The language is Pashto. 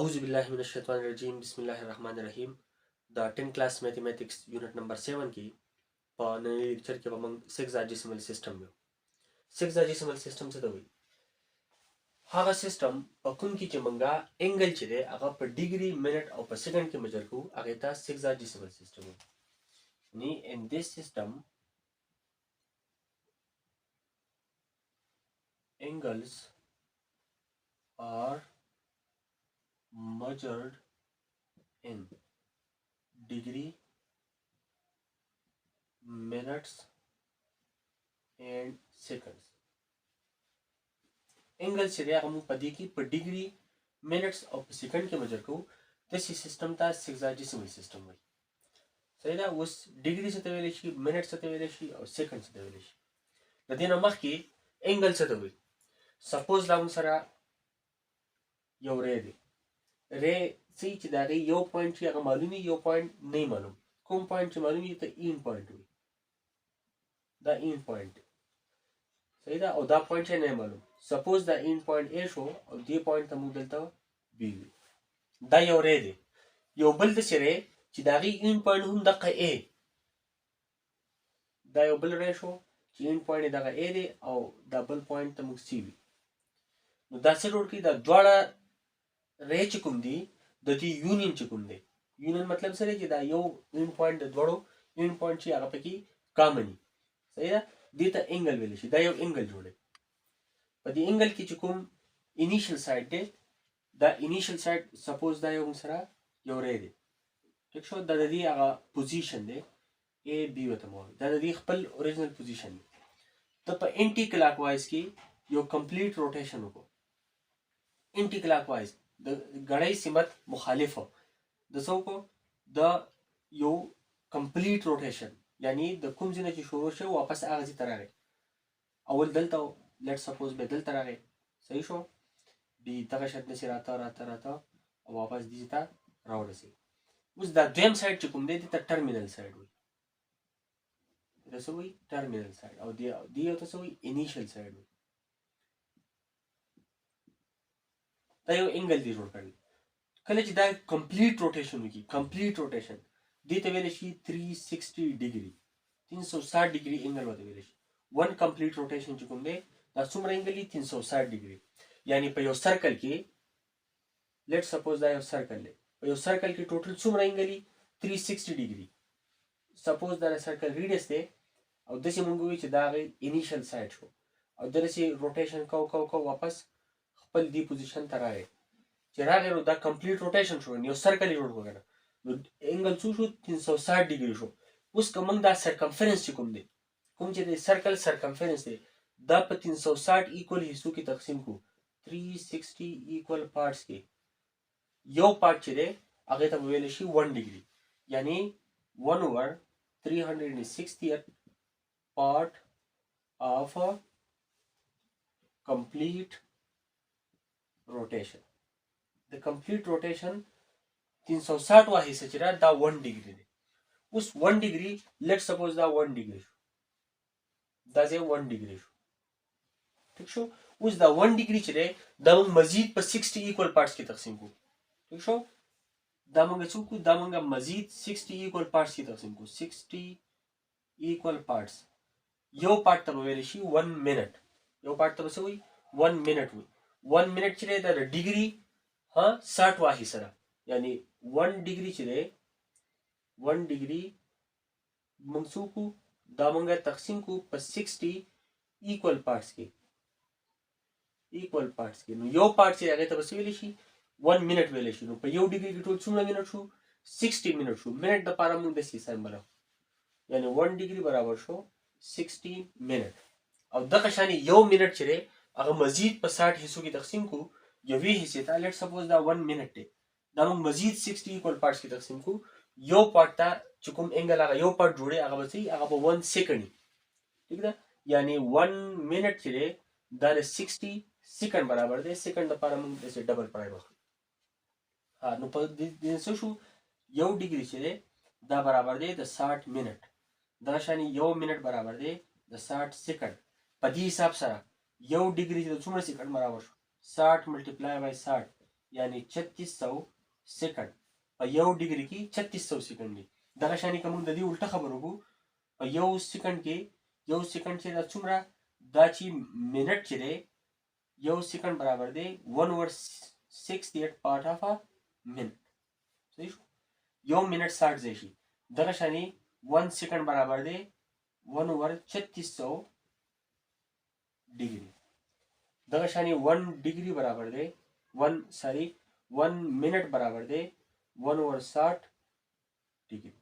أعوذ بالله من الشيطان الرجيم بسم الله الرحمن الرحيم د 10 class mathematics unit number 7 की په نننی لیکچر کې به موږ سیکزاجیسیمل سیستم یو سیکزاجیسیمل سیستم څه ته وایي هغه سیستم په کوم کې چې موږ انګل چې دی هغه په ډیګري منټ او په سکند کې میجر کوو هغه ته سیکزاجیسیمل سیستم وایي یعنی in this system angles are measured in degree, minutes and seconds. انګل چې دی هغه موږ په دې کې په ډیګري منټس او په سکند کې میجر کوو داسې سیستم ته سیکزاجیسیمل سیستم وایي صحیح ده. اوس ډیګري څه ته ویلی شي، منټ څه ته ویلی شي او سکند څه ته ویلی شي. د دې نه مخکې انګل څه ته وایي. سپوز دا موږ سره یو ری دی، ری چې د هغې یو پوینټ چې هغه معلوم وي، یو پوینټ نه معلوم. کوم پوینټ چې معلوم وي ته این پوینټ وي، دا این پوینټ صحیح ده. او دا پوینټ چې نه معلوم، سپوز دا این پوینټ ای شو او دې پوینټ ته موږ دلته بی وي. دا یو ری دی. یو بل داسې ری چې د هغې این پوینټ هم دقه ای، دا یو بل ری شو چې این پوینټ یې دغه ای دی او دا بل پوینټ ته موږ سی وي. نو دا څه جوړ کړي، دا دواړه ری چې کوم دي د دې یونین چې کوم دی، یونین مطلب څه دی چې دا یو این پوینټ د دواړو این پوینټ چې هغه پکې کامن وي صحیح ده. دې ته انګل ویلی شي. دا یو انګل جوړوي. په دې انګل کې چې کوم انیشل سایډ دی، دا انیشل سایډ سپوز دا یو سره یو ری دی ټیک شو، دا د دې هغه پوزیشن دی ای بی ورته مو وایي، دا د دې خپل اوریجنل پوزیشن دی. ته په انټي کلاک وایز کې یو کمپلیټ روټیشن وکړو. انټي کلاک وایز د ګړۍ سمت مخالفه د څه وکړو، د یو کمپلیټ روټیشن، یعنی د کوم ځای نه چې شروع شو واپس هغه ځای ته راغی. اول دلته لیټ سپوز به دلته راغی صحیح شو، بیا دغه شکل داسې راته راته راته او واپس دې ته راورسېږي. اوس دا دویم سایډ چې کوم دی دې ته ټرمینل سایډ وایي. دا څه وایي؟ ټرمینل سایډ. او دې یو ته څه وایي؟ انیشل سایډ وایي. دا یو انګل دی جوړ کړی. کله چې دا کمپلیټ روټیشن وکړي، کمپلیټ روټیشن دې ته ویلی شي 360 ډیګري، 360 ډیګري انګل ورته ویلی شي. ون کمپلیټ روټیشن چې کوم دی دا څومره انګل دی؟ 360 ډیګري. یعنی په یو سرکل کې لیټ سپوز دا یو سرکل دی، په یو سرکل کې ټوټل څومره انګل دی؟ 360 ډیګري. سپوز دا سرکل ریډیس دی او داسې مونږ وایو چې دا هغې انیشل سایډ شو او داسې روټیشن کو واپس خپل دې پوزیشن ته راغی. چې راغی نو دا کمپلیټ روټیشن شو، یو سرکل یې جوړ کړو که نه، نو انګل څو شو؟ 360 ډیګري شو. اوس که موږ دا سرکمفرنس چې کوم دی، کوم چې د سرکل سرکمفرنس دی، دا په 360 ایکول حصو کې تقسیم کړو. 360 ایکول پارټس کې یو پارټ چې دی هغې ته به ویلی شي 1 ډیګري، یعنی 1/360 part of a complete rotation. د کمپلیټ روټیشن 360 وا حصه چې دا 1 ډیګري دی. اوس 1 ډیګري لیټ سپوز دا 1 ډیګري شو، دا ځای 1 ډیګري شو ټیک شو. اوس دا 1 ډیګري چې دی دا موږ مزید په 60 ایکول پارټس کې تقسیم کړو ټیک شو. دا موږ څه وکړو، دا موږ مزید 60 ایکول پارټس کې تقسیم کړو. 60 ایکول پارټس. یو پارټ ته به ویلی شي 1 منټ، یو پارټ ته به څه وایي؟ 1 منټ وایي. 1 منټ چې دی دا د ډیګري 60 وا حصه ده، یعنی 1 ډیګري چې دی 1 ډیګري موږ څه وکړو، دا موږ تقسیم کړو په 60 ایکول پارټس کې. ایکول پارټس کې نو یو پارټ چې هغې ته به څه ویلی شي؟ 1 منټ ویلی شي. نو په یو ډیګري کې ټول څومره منټ شو؟ 60 منټ شو. منټ دپاره موږ داسې حساب بلو، یعنی 1 ډیګري برابر شو 60 منټ. او دغه شانې یو منټ چې دی هغه مزید په 60 حصو کې تقسیم کړو یوې حصې ته. لیټ سپوز دا 1 منټ دی، دا موږ مزید 60 ایکول پارټس کې تقسیم کړو. یو پارټ ته چې کوم انګل هغه یو پارټ جوړی هغه به څه هغه به 1 سیکنډ ټیک ده. یعنی 1 منټ چې دی دا د 60 سیکنډ برابر دی. سیکنډ دپاره موږ داسې ډبل پړی واخلو. نو په دې څه شو، یو ډیګري چې دی دا برابر دی د 60 منټ. دغه شانې یو منټ برابر دی د 60 سیکنډ. په دې حساب سره یو ډیګري چې د څومره سیکنډ برابر شو؟ 60 ملټیپلای بای 60 यानी 3600 सेकंड और यौ डिग्री की 3600 सेकंड की दरशानी कम ददी उल्टा खबर हो और यौ सेकंड के दा चुमरा दाची मिनट चिरे यौ सेकंड बराबर दे 1/68 पार्ट ऑफ अ मिनट सही यौ मिनट 60 जैसी दरशानी 1 सेकंड बराबर दे 1/3600 डिग्री दरशानी 1 डिग्री बराबर दे 1 मिनट बराबर दे 1/60 डिग्री